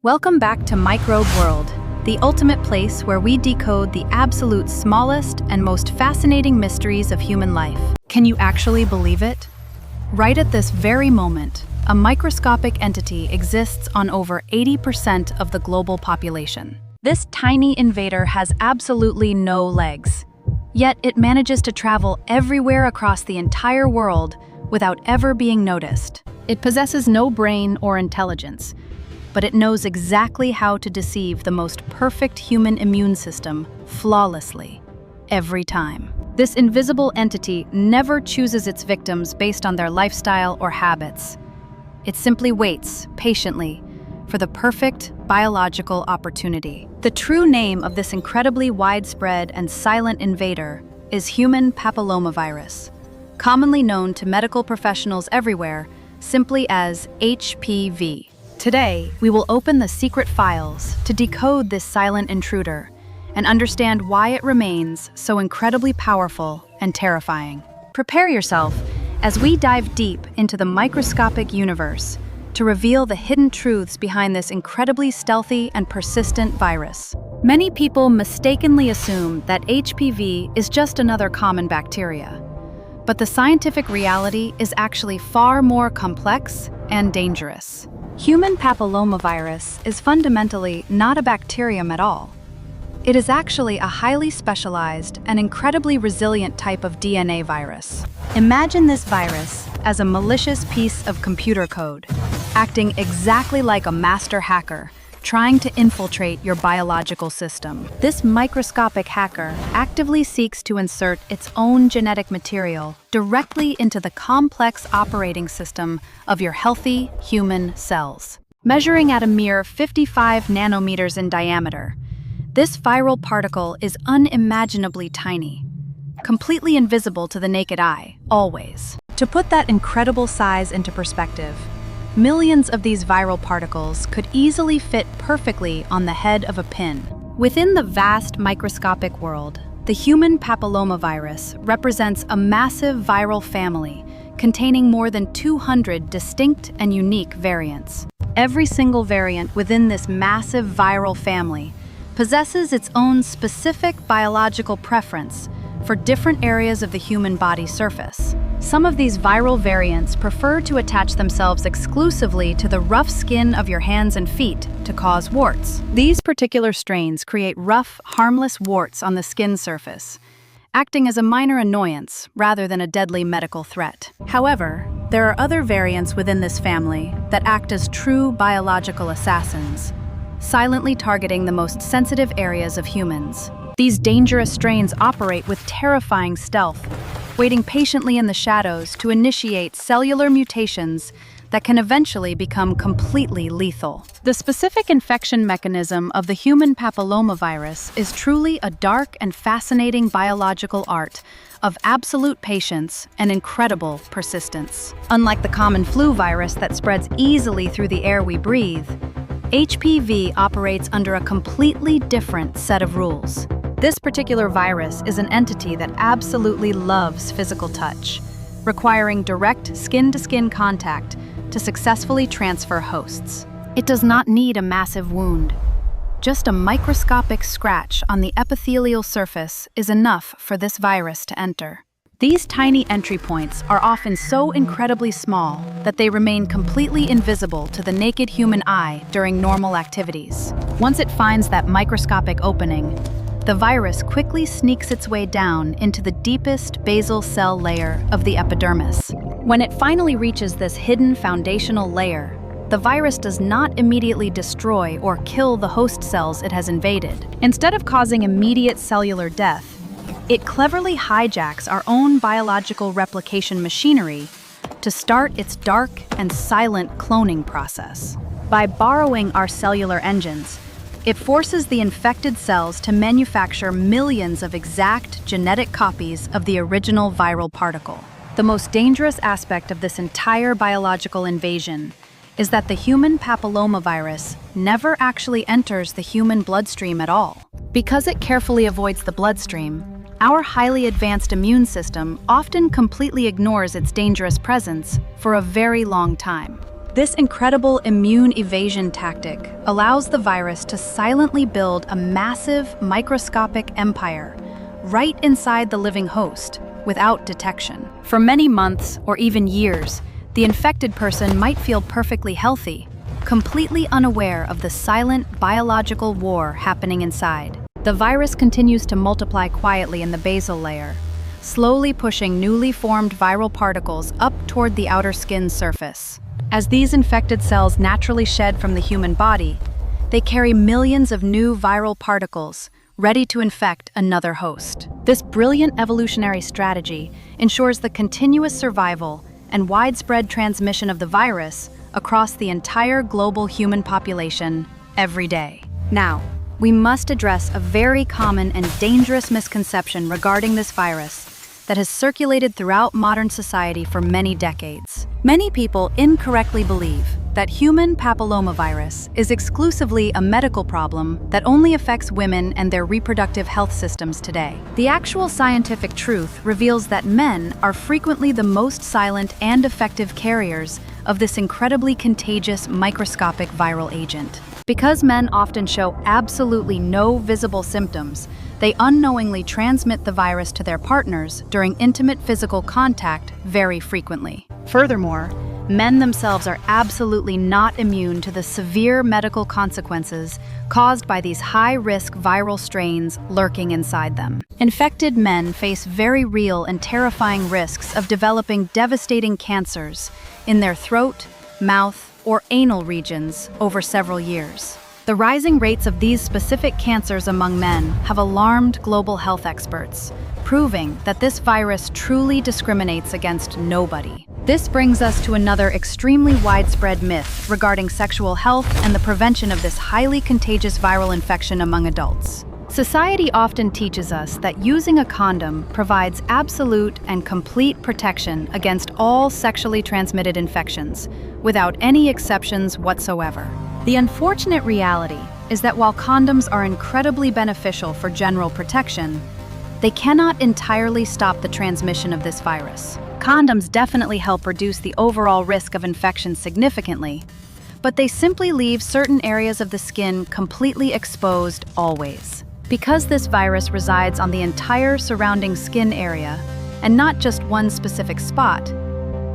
Welcome back to Microbe World, the ultimate place where we decode the absolute smallest and most fascinating mysteries of human life. Can you actually believe it? Right at this very moment, a microscopic entity exists on over 80% of the global population. This tiny invader has absolutely no legs, yet it manages to travel everywhere across the entire world without ever being noticed. It possesses no brain or intelligence, but it knows exactly how to deceive the most perfect human immune system flawlessly, every time. This invisible entity never chooses its victims based on their lifestyle or habits. It simply waits, patiently, for the perfect biological opportunity. The true name of this incredibly widespread and silent invader is Human Papillomavirus, commonly known to medical professionals everywhere simply as HPV. Today, we will open the secret files to decode this silent intruder and understand why it remains so incredibly powerful and terrifying. Prepare yourself as we dive deep into the microscopic universe to reveal the hidden truths behind this incredibly stealthy and persistent virus. Many people mistakenly assume that HPV is just another common bacteria, but the scientific reality is actually far more complex and dangerous. Human papillomavirus is fundamentally not a bacterium at all. It is actually a highly specialized and incredibly resilient type of DNA virus. Imagine this virus as a malicious piece of computer code, acting exactly like a master hacker, trying to infiltrate your biological system. This microscopic hacker actively seeks to insert its own genetic material directly into the complex operating system of your healthy human cells. Measuring at a mere 55 nanometers in diameter, this viral particle is unimaginably tiny, completely invisible to the naked eye, always. To put that incredible size into perspective, millions of these viral particles could easily fit perfectly on the head of a pin. Within the vast microscopic world, the human papillomavirus represents a massive viral family containing more than 200 distinct and unique variants. Every single variant within this massive viral family possesses its own specific biological preference for different areas of the human body surface. Some of these viral variants prefer to attach themselves exclusively to the rough skin of your hands and feet to cause warts. These particular strains create rough, harmless warts on the skin surface, acting as a minor annoyance rather than a deadly medical threat. However, there are other variants within this family that act as true biological assassins, silently targeting the most sensitive areas of humans. These dangerous strains operate with terrifying stealth, waiting patiently in the shadows to initiate cellular mutations that can eventually become completely lethal. The specific infection mechanism of the human papillomavirus is truly a dark and fascinating biological art of absolute patience and incredible persistence. Unlike the common flu virus that spreads easily through the air we breathe, HPV operates under a completely different set of rules. This particular virus is an entity that absolutely loves physical touch, requiring direct skin-to-skin contact to successfully transfer hosts. It does not need a massive wound. Just a microscopic scratch on the epithelial surface is enough for this virus to enter. These tiny entry points are often so incredibly small that they remain completely invisible to the naked human eye during normal activities. Once it finds that microscopic opening, the virus quickly sneaks its way down into the deepest basal cell layer of the epidermis. When it finally reaches this hidden foundational layer, the virus does not immediately destroy or kill the host cells it has invaded. Instead of causing immediate cellular death, it cleverly hijacks our own biological replication machinery to start its dark and silent cloning process. By borrowing our cellular engines, it forces the infected cells to manufacture millions of exact genetic copies of the original viral particle. The most dangerous aspect of this entire biological invasion is that the human papillomavirus never actually enters the human bloodstream at all. Because it carefully avoids the bloodstream, our highly advanced immune system often completely ignores its dangerous presence for a very long time. This incredible immune evasion tactic allows the virus to silently build a massive microscopic empire right inside the living host without detection. For many months or even years, the infected person might feel perfectly healthy, completely unaware of the silent biological war happening inside. The virus continues to multiply quietly in the basal layer, slowly pushing newly formed viral particles up toward the outer skin surface. As these infected cells naturally shed from the human body, they carry millions of new viral particles ready to infect another host. This brilliant evolutionary strategy ensures the continuous survival and widespread transmission of the virus across the entire global human population every day. Now, we must address a very common and dangerous misconception regarding this virus that has circulated throughout modern society for many decades. Many people incorrectly believe that human papillomavirus is exclusively a medical problem that only affects women and their reproductive health systems today. The actual scientific truth reveals that men are frequently the most silent and effective carriers of this incredibly contagious microscopic viral agent. Because men often show absolutely no visible symptoms, they unknowingly transmit the virus to their partners during intimate physical contact very frequently. Furthermore, men themselves are absolutely not immune to the severe medical consequences caused by these high-risk viral strains lurking inside them. Infected men face very real and terrifying risks of developing devastating cancers in their throat, mouth, or anal regions over several years. The rising rates of these specific cancers among men have alarmed global health experts, proving that this virus truly discriminates against nobody. This brings us to another extremely widespread myth regarding sexual health and the prevention of this highly contagious viral infection among adults. Society often teaches us that using a condom provides absolute and complete protection against all sexually transmitted infections, without any exceptions whatsoever. The unfortunate reality is that while condoms are incredibly beneficial for general protection, they cannot entirely stop the transmission of this virus. Condoms definitely help reduce the overall risk of infection significantly, but they simply leave certain areas of the skin completely exposed always. Because this virus resides on the entire surrounding skin area, and not just one specific spot,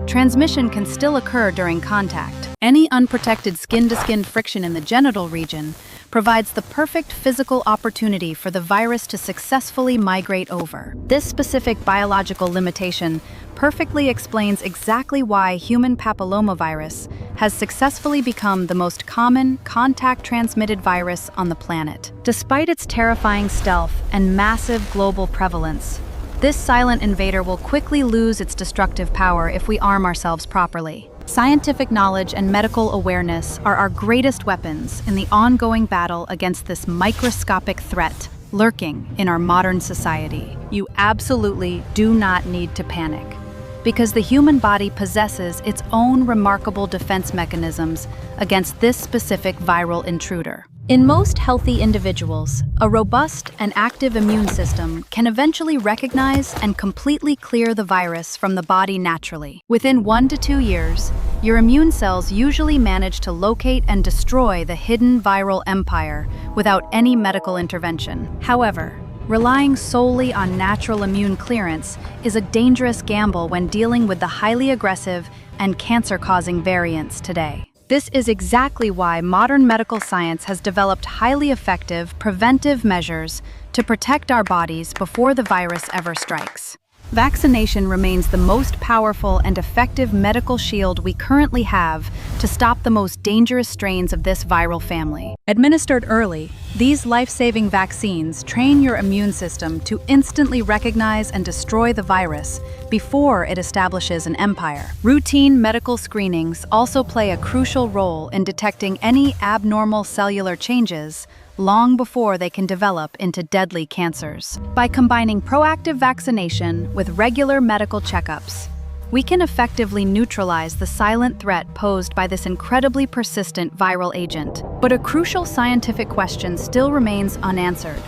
transmission can still occur during contact. Any unprotected skin-to-skin friction in the genital region provides the perfect physical opportunity for the virus to successfully migrate over. This specific biological limitation perfectly explains exactly why human papillomavirus has successfully become the most common contact-transmitted virus on the planet. Despite its terrifying stealth and massive global prevalence, this silent invader will quickly lose its destructive power if we arm ourselves properly. Scientific knowledge and medical awareness are our greatest weapons in the ongoing battle against this microscopic threat lurking in our modern society. You absolutely do not need to panic, because the human body possesses its own remarkable defense mechanisms against this specific viral intruder. In most healthy individuals, a robust and active immune system can eventually recognize and completely clear the virus from the body naturally. Within 1 to 2 years, your immune cells usually manage to locate and destroy the hidden viral empire without any medical intervention. However, relying solely on natural immune clearance is a dangerous gamble when dealing with the highly aggressive and cancer-causing variants today. This is exactly why modern medical science has developed highly effective preventive measures to protect our bodies before the virus ever strikes. Vaccination remains the most powerful and effective medical shield we currently have to stop the most dangerous strains of this viral family. Administered early, these life-saving vaccines train your immune system to instantly recognize and destroy the virus before it establishes an empire. Routine medical screenings also play a crucial role in detecting any abnormal cellular changes long before they can develop into deadly cancers. By combining proactive vaccination with regular medical checkups, we can effectively neutralize the silent threat posed by this incredibly persistent viral agent. But a crucial scientific question still remains unanswered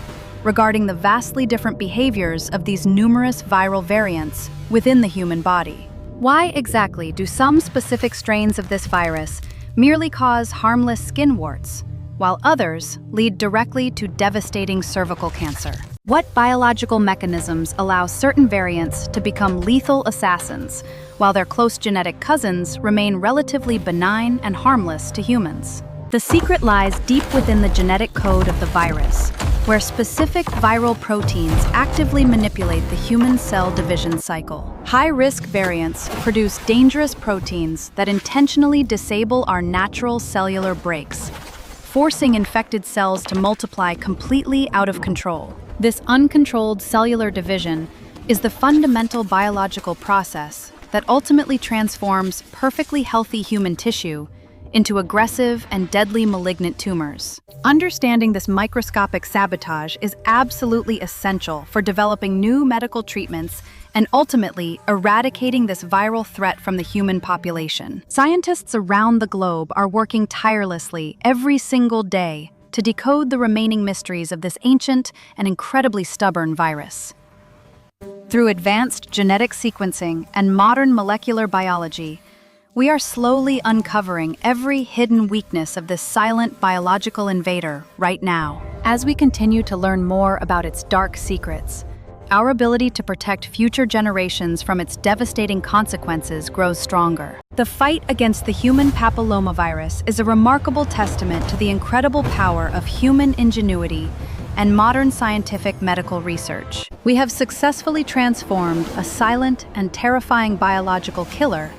regarding the vastly different behaviors of these numerous viral variants within the human body. Why exactly do some specific strains of this virus merely cause harmless skin warts, while others lead directly to devastating cervical cancer? What biological mechanisms allow certain variants to become lethal assassins, while their close genetic cousins remain relatively benign and harmless to humans? The secret lies deep within the genetic code of the virus, where specific viral proteins actively manipulate the human cell division cycle. High-risk variants produce dangerous proteins that intentionally disable our natural cellular brakes, forcing infected cells to multiply completely out of control. This uncontrolled cellular division is the fundamental biological process that ultimately transforms perfectly healthy human tissue into aggressive and deadly malignant tumors. Understanding this microscopic sabotage is absolutely essential for developing new medical treatments and ultimately eradicating this viral threat from the human population. Scientists around the globe are working tirelessly every single day to decode the remaining mysteries of this ancient and incredibly stubborn virus. Through advanced genetic sequencing and modern molecular biology, we are slowly uncovering every hidden weakness of this silent biological invader right now. As we continue to learn more about its dark secrets, our ability to protect future generations from its devastating consequences grows stronger. The fight against the human papillomavirus is a remarkable testament to the incredible power of human ingenuity and modern scientific medical research. We have successfully transformed a silent and terrifying biological killer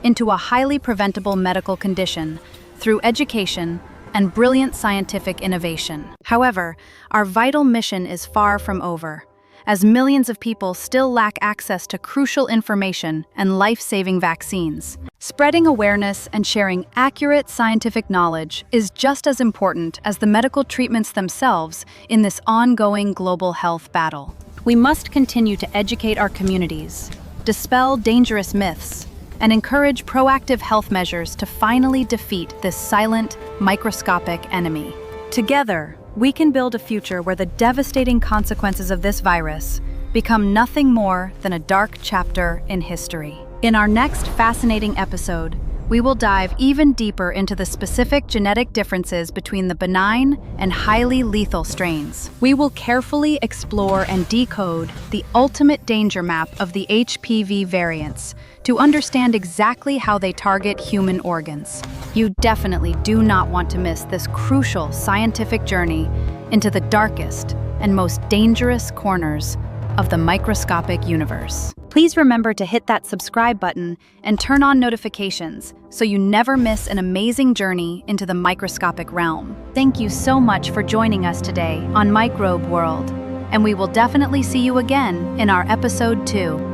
into a highly preventable medical condition through education and brilliant scientific innovation. However, our vital mission is far from over, as millions of people still lack access to crucial information and life-saving vaccines. Spreading awareness and sharing accurate scientific knowledge is just as important as the medical treatments themselves in this ongoing global health battle. We must continue to educate our communities, dispel dangerous myths, and encourage proactive health measures to finally defeat this silent, microscopic enemy. Together, we can build a future where the devastating consequences of this virus become nothing more than a dark chapter in history. In our next fascinating episode, we will dive even deeper into the specific genetic differences between the benign and highly lethal strains. We will carefully explore and decode the ultimate danger map of the HPV variants to understand exactly how they target human organs. You definitely do not want to miss this crucial scientific journey into the darkest and most dangerous corners of the microscopic universe. Please remember to hit that subscribe button and turn on notifications so you never miss an amazing journey into the microscopic realm. Thank you so much for joining us today on Microbe World, and we will definitely see you again in our episode 2.